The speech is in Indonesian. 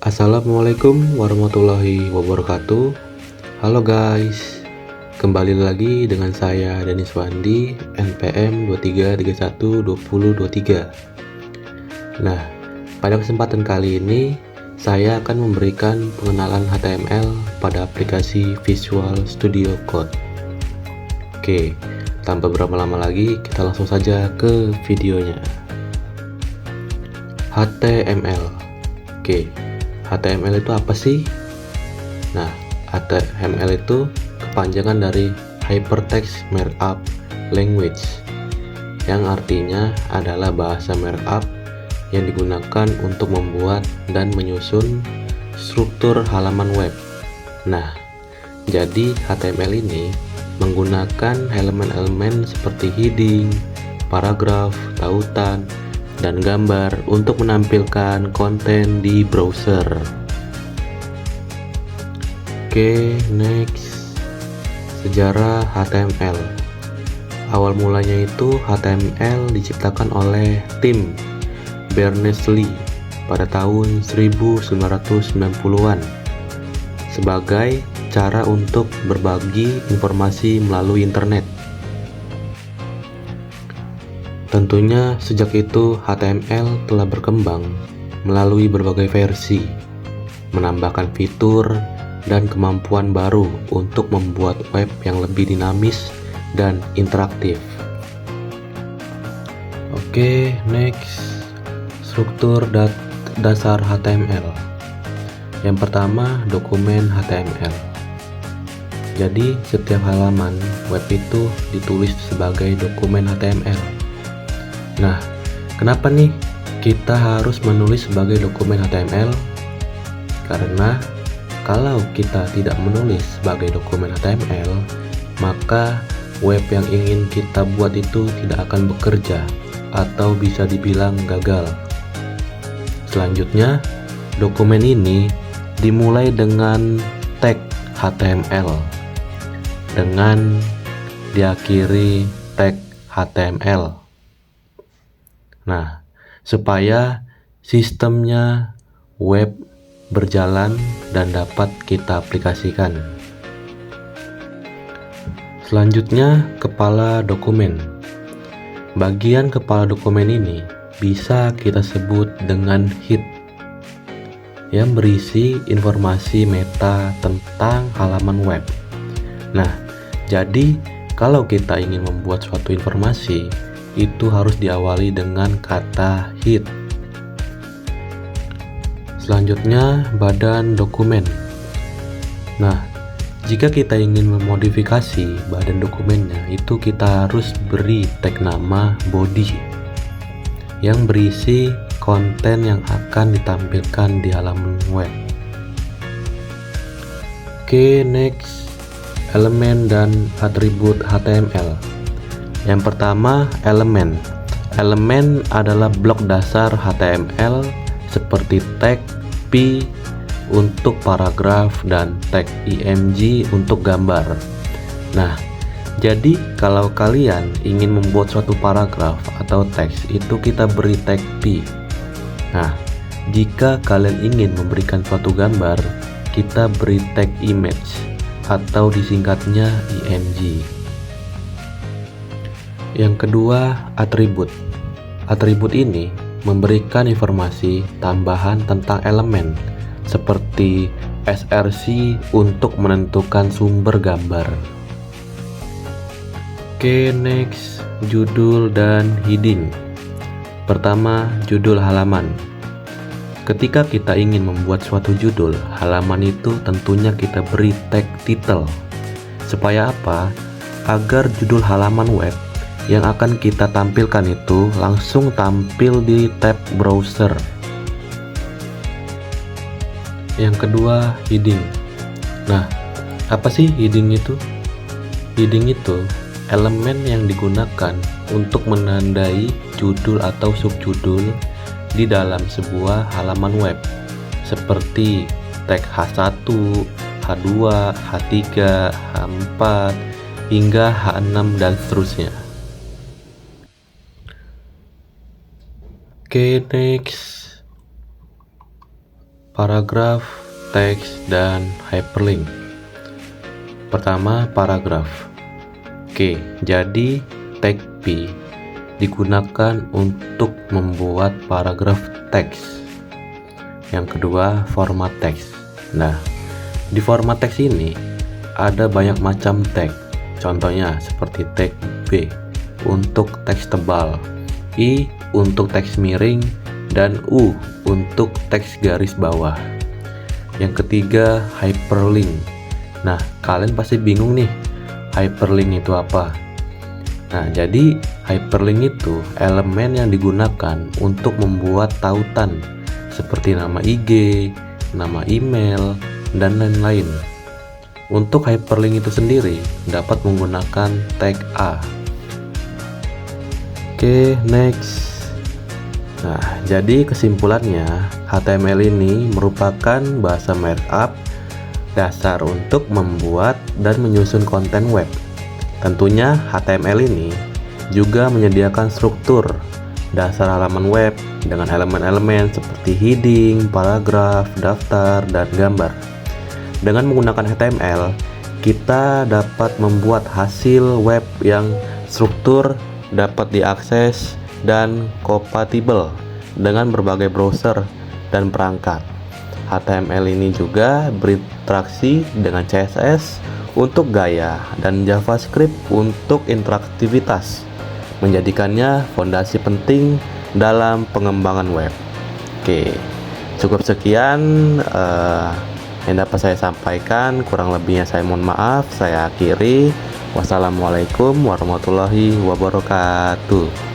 Assalamualaikum warahmatullahi wabarakatuh. Halo guys, kembali lagi dengan saya Denis Wandi, NPM 23312023. Nah, pada kesempatan kali ini saya akan memberikan pengenalan HTML pada aplikasi Visual Studio Code. Oke, tanpa berlama-lama lagi, kita langsung saja ke videonya. HTML. Oke, HTML itu apa sih? Nah, HTML itu kepanjangan dari Hypertext Markup Language, yang artinya adalah bahasa markup yang digunakan untuk membuat dan menyusun struktur halaman web. Nah, jadi HTML ini menggunakan elemen-elemen seperti heading, paragraf, tautan, dan gambar untuk menampilkan konten di browser. Oke, next. Sejarah HTML. Awal mulanya itu HTML diciptakan oleh tim Berners-Lee pada tahun 1990-an sebagai cara untuk berbagi informasi melalui internet. Tentunya sejak itu HTML telah berkembang melalui berbagai versi, menambahkan fitur dan kemampuan baru untuk membuat web yang lebih dinamis dan interaktif. Oke, next. Struktur dasar HTML. Yang pertama, dokumen HTML. Jadi, setiap halaman web itu ditulis sebagai dokumen HTML. Nah, kenapa nih kita harus menulis sebagai dokumen HTML? Karena kalau kita tidak menulis sebagai dokumen HTML, maka web yang ingin kita buat itu tidak akan bekerja atau bisa dibilang gagal. Selanjutnya, dokumen ini dimulai dengan tag HTML dengan diakhiri tag HTML. Nah, supaya sistemnya web berjalan dan dapat kita aplikasikan. Selanjutnya, kepala dokumen. Bagian kepala dokumen ini bisa kita sebut dengan head, yang berisi informasi meta tentang halaman web. Nah, jadi kalau kita ingin membuat suatu informasi, itu harus diawali dengan kata head. Selanjutnya, badan dokumen. Nah, jika kita ingin memodifikasi badan dokumennya, itu kita harus beri tag nama body yang berisi konten yang akan ditampilkan di halaman web. Oke, next. Elemen dan atribut HTML. Yang pertama, elemen. Elemen adalah blok dasar HTML seperti tag p untuk paragraf dan tag img untuk gambar. Nah, jadi kalau kalian ingin membuat suatu paragraf atau teks, itu kita beri tag p. Nah, jika kalian ingin memberikan suatu gambar, kita beri tag image atau disingkatnya img. Yang kedua, atribut. Atribut ini memberikan informasi tambahan tentang elemen seperti src untuk menentukan sumber gambar. Oke, next. Judul dan heading. Pertama, judul halaman. Ketika kita ingin membuat suatu judul halaman, itu tentunya kita beri tag title. Supaya apa? Agar judul halaman web yang akan kita tampilkan itu langsung tampil di tab browser. Yang kedua, heading. Nah, apa sih heading itu? Heading itu elemen yang digunakan untuk menandai judul atau subjudul di dalam sebuah halaman web, seperti tag H1, H2, H3, H4, hingga H6 dan seterusnya. Oke, next. paragraf, teks, dan hyperlink. Pertama, paragraf. Oke, jadi tag P digunakan untuk membuat paragraf teks. Yang kedua, format teks. Nah, di format teks ini ada banyak macam tag. Contohnya seperti tag B untuk teks tebal, I untuk teks miring, dan U untuk teks garis bawah. Yang ketiga, hyperlink. Nah, kalian pasti bingung nih, hyperlink itu apa? Nah, jadi hyperlink itu elemen yang digunakan untuk membuat tautan seperti nama IG, nama email, dan lain-lain. Untuk hyperlink itu sendiri dapat menggunakan tag A. Oke, next. Nah, jadi kesimpulannya, HTML ini merupakan bahasa markup dasar untuk membuat dan menyusun konten web. Tentunya HTML ini juga menyediakan struktur dasar halaman web dengan elemen-elemen seperti heading, paragraf, daftar, dan gambar. Dengan menggunakan HTML, kita dapat membuat hasil web yang struktur, dapat diakses, dan kompatibel dengan berbagai browser dan perangkat. HTML ini juga berinteraksi dengan CSS untuk gaya dan JavaScript untuk interaktivitas, menjadikannya fondasi penting dalam pengembangan web. Oke, cukup sekian yang dapat saya sampaikan. Kurang lebihnya saya mohon maaf. Saya akhiri. Wassalamualaikum warahmatullahi wabarakatuh.